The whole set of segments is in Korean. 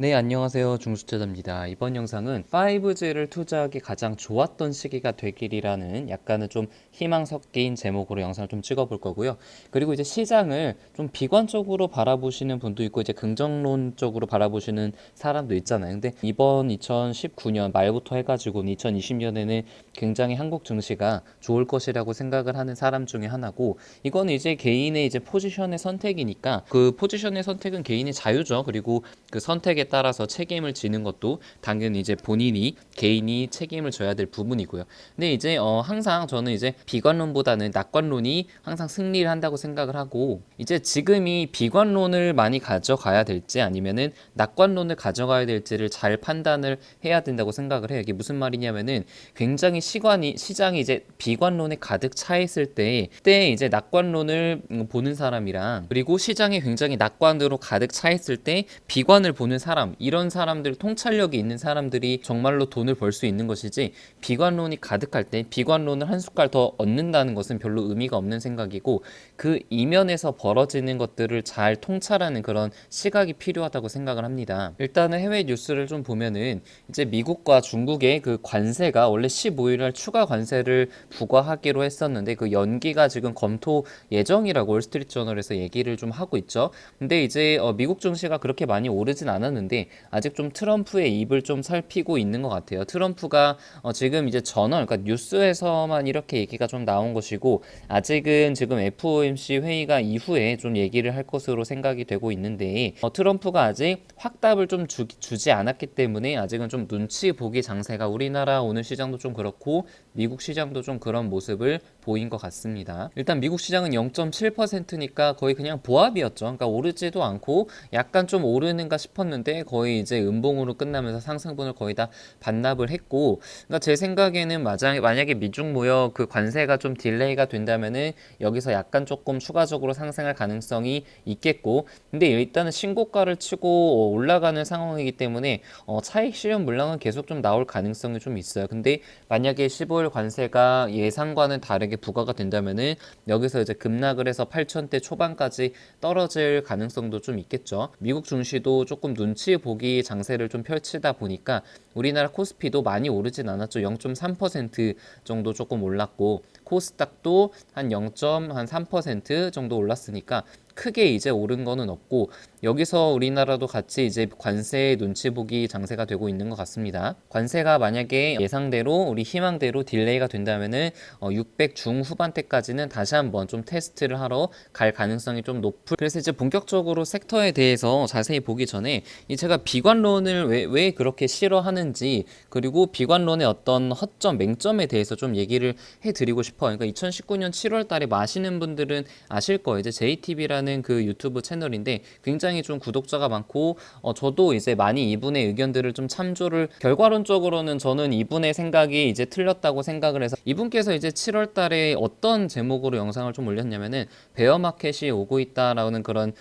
네, 안녕하세요. 중수채자입니다. 이번 영상은 5G를 투자하기 가장 좋았던 시기가 되길이라는 약간은 좀 희망 섞인 제목으로 영상을 좀 찍어볼 거고요. 그리고 이제 시장을 좀 비관적으로 바라보시는 분도 있고 이제 긍정론적으로 바라보시는 사람도 있잖아요. 근데 이번 2019년 말부터 해가지고 2020년에는 굉장히 한국 증시가 좋을 것이라고 생각을 하는 사람 중에 하나고, 이거는 이제 개인의 이제 포지션의 선택이니까 그 포지션의 선택은 개인의 자유죠. 그리고 그 선택에 따라서 책임을 지는 것도 당연히 이제 본인이 개인이 책임을 져야 될 부분이고요. 근데 이제 항상 저는 이제 비관론보다는 낙관론이 항상 승리를 한다고 생각을 하고, 이제 지금이 비관론을 많이 가져가야 될지 아니면은 낙관론을 가져가야 될지를 잘 판단을 해야 된다고 생각을 해요. 이게 무슨 말이냐면은 굉장히 시장이 이제 비관론에 가득 차 있을 때 이제 낙관론을 보는 사람이랑, 그리고 시장이 굉장히 낙관으로 가득 차 있을 때 비관을 보는 사람, 이런 사람들, 통찰력이 있는 사람들이 정말로 돈을 벌 수 있는 것이지, 비관론이 가득할 때 비관론을 한 숟갈 더 얻는다는 것은 별로 의미가 없는 생각이고, 그 이면에서 벌어지는 것들을 잘 통찰하는 그런 시각이 필요하다고 생각을 합니다. 일단은 해외 뉴스를 좀 보면은 이제 미국과 중국의 그 관세가 원래 15일날 추가 관세를 부과하기로 했었는데 그 연기가 지금 검토 예정이라고 월스트리트저널에서 얘기를 좀 하고 있죠. 근데 이제 미국 증시가 그렇게 많이 오르진 않았는데 아직 좀 트럼프의 입을 좀 살피고 있는 것 같아요. 트럼프가 지금 이제 그러니까 뉴스에서만 이렇게 얘기가 좀 나온 것이고, 아직은 지금 FOMC 회의가 이후에 좀 얘기를 할 것으로 생각이 되고 있는데, 트럼프가 아직 확답을 좀 주지 않았기 때문에 아직은 좀 눈치 보기 장세가 우리나라 오늘 시장도 좀 그렇고 미국 시장도 좀 그런 모습을 보인 것 같습니다. 일단 미국 시장은 0.7%니까 거의 그냥 보합이었죠. 그러니까 오르지도 않고 약간 좀 오르는가 싶었는데 거의 이제 음봉으로 끝나면서 상승분을 거의 다 반납을 했고, 그러니까 제 생각에는 만약에 미중 무역 그 관세가 좀 딜레이가 된다면은 여기서 약간 조금 추가적으로 상승할 가능성이 있겠고, 근데 일단은 신고가를 치고 올라가는 상황이기 때문에 차익 실현 물량은 계속 좀 나올 가능성이 좀 있어요. 근데 만약에 15일 관세가 예상과는 다르게 부과가 된다면은 여기서 이제 급락을 해서 8,000대 초반까지 떨어질 가능성도 좀 있겠죠. 미국 증시도 조금 눈치 보기 장세를 좀 펼치다 보니까 우리나라 코스피도 많이 오르진 않았죠. 0.3% 정도 조금 올랐고, 코스닥도 한 0.3% 정도 올랐으니까 크게 이제 오른 거는 없고, 여기서 우리나라도 같이 이제 관세 눈치 보기 장세가 되고 있는 것 같습니다. 관세가 만약에 예상대로 우리 희망대로 딜레이가 된다면은 600 중후반대까지는 다시 한번 좀 테스트를 하러 갈 가능성이 좀 높을. 그래서 이제 본격적으로 섹터에 대해서 자세히 보기 전에 제가 비관론을 왜 그렇게 싫어하는지, 그리고 비관론의 어떤 허점, 맹점에 대해서 좀 얘기를 해드리고 싶어요. 그러니까 2019년 7월 달에 마시는 분들은 아실 거예요. 이제 JTB라는 그 유튜브 채널인데 굉장히 좀 구독자가 많고, 저도 이제 많이 이분의 의견들을 좀 참조를, 결과론적으로는 저는 이분의 생각이 이제 틀렸다고 생각을 해서, 이분께서 이제 7월 달에 어떤 제목으로 영상을 좀 올렸냐면은 베어마켓이 오고 있다라는 그런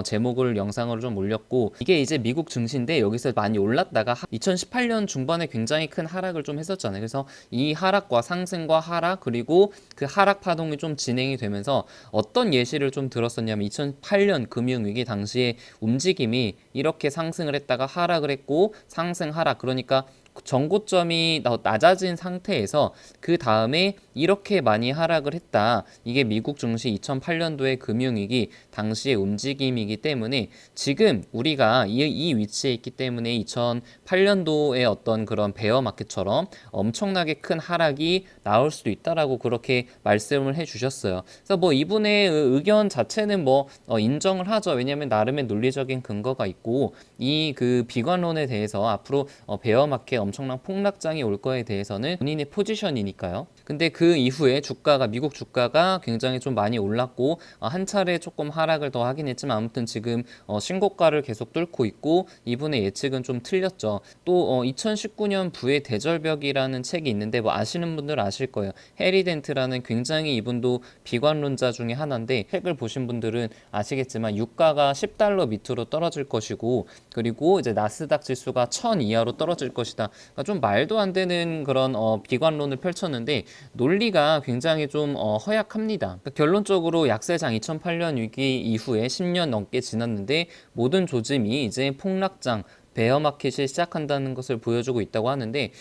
제목을 영상으로 좀 올렸고, 이게 이제 미국 증시인데 여기서 많이 올랐다가 2018년 중반에 굉장히 큰 하락을 좀 했었잖아요. 그래서 이 하락과 상승과 하락, 그리고 그 하락 파동이 좀 진행이 되면서 어떤 예시를 좀 들었었냐면 2008년 금융위기 당시에 움직임이 이렇게 상승을 했다가 하락을 했고 상승 하락, 그러니까 전고점이 낮아진 상태에서 그 다음에 이렇게 많이 하락을 했다. 이게 미국 증시 2008년도의 금융위기 당시의 움직임이기 때문에 지금 우리가 이 위치에 있기 때문에 2008년도의 어떤 그런 베어마켓처럼 엄청나게 큰 하락이 나올 수도 있다라고 그렇게 말씀을 해주셨어요. 그래서 뭐 이분의 의견 자체는 뭐 인정을 하죠. 왜냐하면 나름의 논리적인 근거가 있고, 이 그 비관론에 대해서 앞으로 베어마켓 엄청난 폭락장이 올 거에 대해서는 본인의 포지션이니까요. 근데 그 이후에 미국 주가가 굉장히 좀 많이 올랐고 한 차례 조금 하락을 더 하긴 했지만 아무튼 지금 신고가를 계속 뚫고 있고, 이분의 예측은 좀 틀렸죠. 또 2019년 부의 대절벽이라는 책이 있는데 뭐 아시는 분들 아실 거예요. 해리 덴트라는 굉장히 이분도 비관론자 중에 하나인데, 책을 보신 분들은 아시겠지만 유가가 10달러 밑으로 떨어질 것이고, 그리고 이제 나스닥 지수가 1000 이하로 떨어질 것이다. 그러니까 좀 말도 안 되는 그런 비관론을 펼쳤는데 논리가 굉장히 좀 허약합니다. 그러니까 결론적으로 약세장 2008년 위기 이후에 10년 넘게 지났는데 모든 조짐이 이제 폭락장, 베어 마켓이 시작한다는 것을 보여주고 있다고 하는데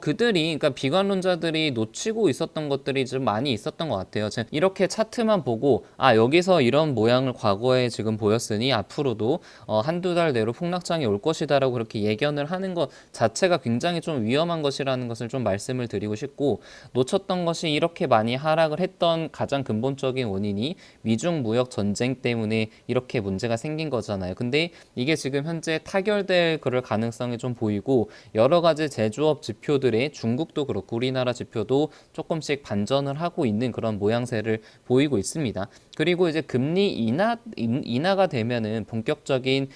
그들이 그러니까 비관론자들이 놓치고 있었던 것들이 좀 많이 있었던 것 같아요. 이렇게 차트만 보고 여기서 이런 모양을 과거에 지금 보였으니 앞으로도 한두 달 내로 폭락장이 올 것이다라고 그렇게 예견을 하는 것 자체가 굉장히 좀 위험한 것이라는 것을 좀 말씀을 드리고 싶고, 놓쳤던 것이 이렇게 많이 하락을 했던 가장 근본적인 원인이 미중 무역 전쟁 때문에 이렇게 문제가 생긴 거잖아요. 근데 이게 지금 현재 타결될 그럴 가능성이 좀 보이고, 여러 가지 제조업 지표들의 중국도 그렇고 우리나라 지표도 조금씩 반전을 하고 있는 그런 모양새를 보이고 있습니다. 그리고 이제 금리 인하가 되면은 본격적인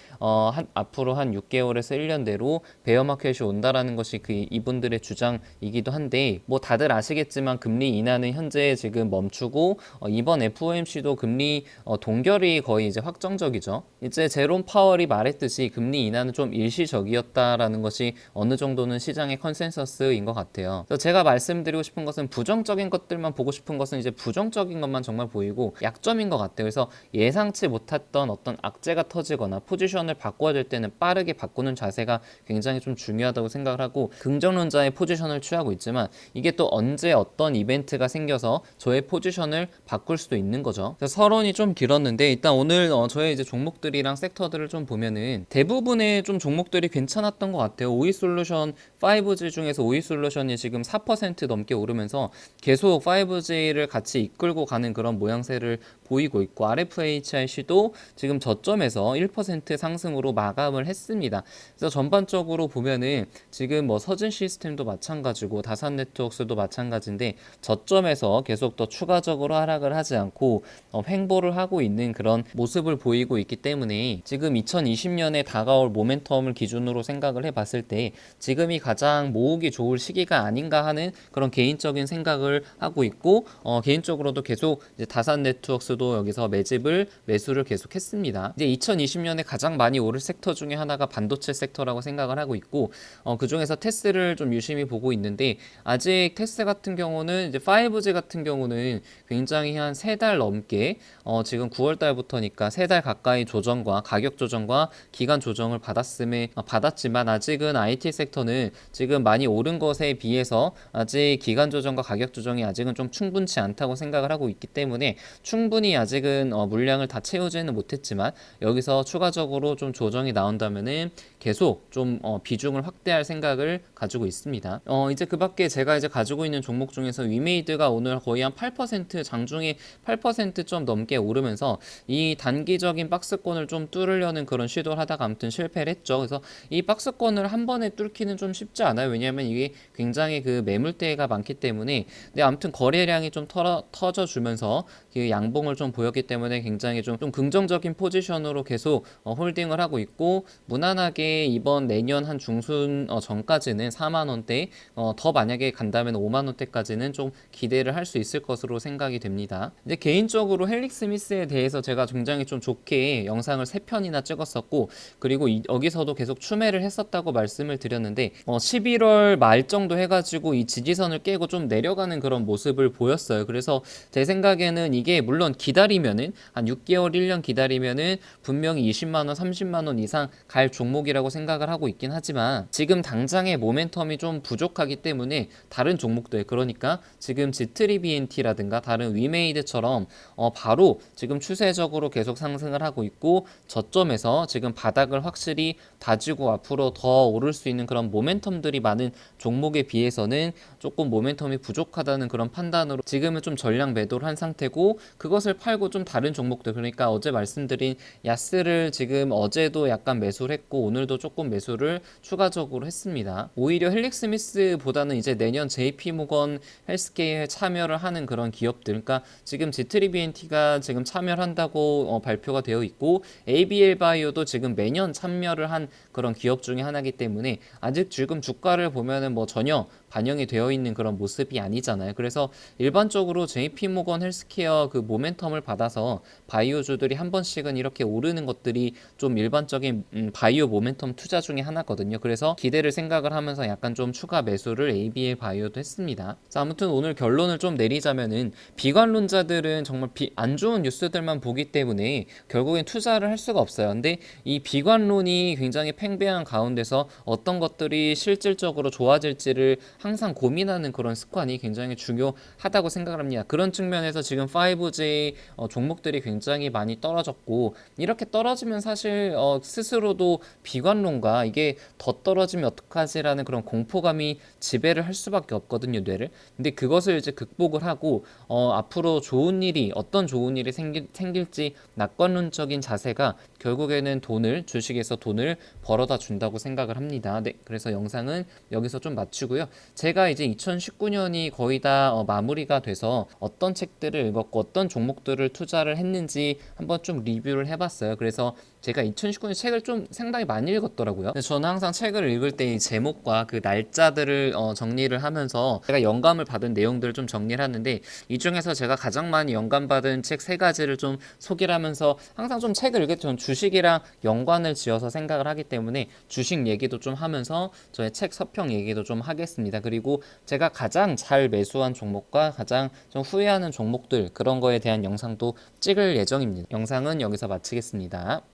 앞으로 한 6개월에서 1년 내로 베어 마켓이 온다라는 것이 이분들의 주장이기도 한데, 뭐 다들 아시겠지만 금리 인하는 현재 지금 멈추고 이번 FOMC도 금리 동결이 거의 이제 확정적이죠. 이제 제롬 파월이 말했듯이 금리 인하는 좀 일시적이었다라는 것이 어느 정도는 시장의 컨센서스인 것 같아요. 그래서 제가 말씀드리고 싶은 것은 부정적인 것들만 보고 싶은 것은 이제 부정적인 것만 정말 보이고 약점인 것 같아요. 그래서 예상치 못했던 어떤 악재가 터지거나 포지션을 바꿔야 될 때는 빠르게 바꾸는 자세가 굉장히 좀 중요하다고 생각을 하고, 긍정론자의 포지션을 취하고 있지만 이게 또 언제 어떤 이벤트가 생겨서 저의 포지션을 바꿀 수도 있는 거죠. 그래서 서론이 좀 길었는데 일단 오늘 저의 이제 종목들이랑 섹터들을 좀 보면은 대부분의 좀 종목들이 괜찮았던 것 같아요. 오이솔루션 5G 중에서 오이솔루션이 지금 4% 넘게 오르면서 계속 5G를 같이 이끌고 가는 그런 모양새를 보이고 있고, RFHIC도 지금 저점에서 1% 상승으로 마감을 했습니다. 그래서 전반적으로 보면은 지금 뭐 서진 시스템도 마찬가지고 다산 네트워크스도 마찬가지인데 저점에서 계속 더 추가적으로 하락을 하지 않고 횡보를 하고 있는 그런 모습을 보이고 있기 때문에 지금 2020년에 다가올 모멘텀을 기준으로 생각을 해봤을 때 지금이 가장 모으기 좋을 시기가 아닌가 하는 그런 개인적인 생각을 하고 있고, 개인적으로도 계속 이제 다산 네트워크스도 여기서 매수를 계속했습니다. 이제 2020년에 가장 많이 오를 섹터 중에 하나가 반도체 섹터라고 생각을 하고 있고, 그 중에서 테스를 좀 유심히 보고 있는데, 아직 테스 같은 경우는 이제 5G 같은 경우는 굉장히 한 3달 넘게 지금 9월 달부터니까 3달 가까이 조정과 가격 조정과 기간 조정을 받았지만 아직은 IT 섹터는 지금 많이 오른 것에 비해서 아직 기간 조정과 가격 조정이 아직은 좀 충분치 않다고 생각을 하고 있기 때문에 충분히 아직은 물량을 다 채우지는 못했지만 여기서 추가적으로 좀 조정이 나온다면은 계속 좀 비중을 확대할 생각을 가지고 있습니다. 이제 그 밖에 제가 이제 가지고 있는 종목 중에서 위메이드가 오늘 거의 한 8% 장중에 8%좀 넘게 오르면서 이 단기적인 박스권을 좀 뚫으려는 그런 시도를 하다가 아무튼 실패를 했죠. 그래서 이 박스권을 한 번에 뚫기는 좀 쉽지 않아요. 왜냐하면 이게 굉장히 그 매물대가 많기 때문에. 근데 아무튼 거래량이 좀 터져주면서 그 양봉을 좀 보였기 때문에 굉장히 좀 긍정적인 포지션으로 계속 홀딩을 하고 있고, 무난하게 이번 내년 한 중순 전까지는 4만원대, 더 만약에 간다면 5만원대까지는 좀 기대를 할 수 있을 것으로 생각이 됩니다. 이제 개인적으로 헬릭 스미스에 대해서 제가 굉장히 좀 좋게 영상을 3편이나 찍었었고, 그리고 여기서도 계속 추매를 했었다고 말씀을 드렸는데 11월 말 정도 해가지고 이 지지선을 깨고 좀 내려가는 그런 모습을 보였어요. 그래서 제 생각에는 이게 물론 기다리면은 한 6개월 1년 기다리면은 분명히 20만원 30만원 이상 갈 종목이라고 생각을 하고 있긴 하지만 지금 당장의 모멘텀이 좀 부족하기 때문에 다른 종목들, 그러니까 지금 G3BNT라든가 다른 위메이드처럼 바로 지금 추세적으로 계속 상승을 하고 있고 저점에서 지금 바닥을 확실히 다지고 앞으로 더 오를 수 있는 그런 모멘텀들이 많은 종목에 비해서는 조금 모멘텀이 부족하다는 그런 판단으로 지금은 좀 전량 매도를 한 상태고, 그것을 팔고 좀 다른 종목들, 그러니까 어제 말씀드린 야스를 지금 어제도 약간 매수를 했고 오늘도 조금 매수를 추가적으로 했습니다. 오히려 헬릭 스미스보다는 이제 내년 JP모건 헬스케어에 참여를 하는 그런 기업들, 그러니까 지금 G3BNT가 지금 참여를 한다고 발표가 되어 있고 ABL바이오도 지금 매년 참여를 한 그런 기업 중에 하나이기 때문에 아직 지금 주가를 보면은 뭐 전혀 반영이 되어 있는 그런 모습이 아니잖아요. 그래서 일반적으로 JP모건 헬스케어 그 모멘텀을 받아서 바이오주들이 한 번씩은 이렇게 오르는 것들이 좀 일반적인 바이오 모멘텀 투자 중에 하나거든요. 그래서 기대를 생각을 하면서 약간 좀 추가 매수를 ABL 바이오도 했습니다. 자, 아무튼 오늘 결론을 좀 내리자면은 비관론자들은 정말 안 좋은 뉴스들만 보기 때문에 결국엔 투자를 할 수가 없어요. 근데 이 비관론이 굉장히 팽배한 가운데서 어떤 것들이 실질적으로 좋아질지를 항상 고민하는 그런 습관이 굉장히 중요하다고 생각을 합니다. 그런 측면에서 지금 5G 종목들이 굉장히 많이 떨어졌고, 이렇게 떨어지면 사실 스스로도 비관론과 이게 더 떨어지면 어떡하지라는 그런 공포감이 지배를 할 수밖에 없거든요, 뇌를. 근데 그것을 이제 극복을 하고 앞으로 어떤 좋은 일이 생길지 낙관론적인 자세가 결국에는 주식에서 돈을 벌어다 준다고 생각을 합니다. 네, 그래서 영상은 여기서 좀 마치고요. 제가 이제 2019년이 거의 다 마무리가 돼서 어떤 책들을 읽었고 어떤 종목들을 투자를 했는지 한번 좀 리뷰를 해봤어요. 그래서 제가 2019년 책을 좀 상당히 많이 읽었더라고요. 저는 항상 책을 읽을 때 이 제목과 그 날짜들을 정리를 하면서 제가 영감을 받은 내용들을 좀 정리를 하는데, 이 중에서 제가 가장 많이 영감받은 책 3가지를 좀 소개를 하면서, 항상 좀 책을 읽을 때 전 주식이랑 연관을 지어서 생각을 하기 때문에 주식 얘기도 좀 하면서 저의 책 서평 얘기도 좀 하겠습니다. 그리고 제가 가장 잘 매수한 종목과 가장 좀 후회하는 종목들, 그런 거에 대한 영상도 찍을 예정입니다. 영상은 여기서 마치겠습니다.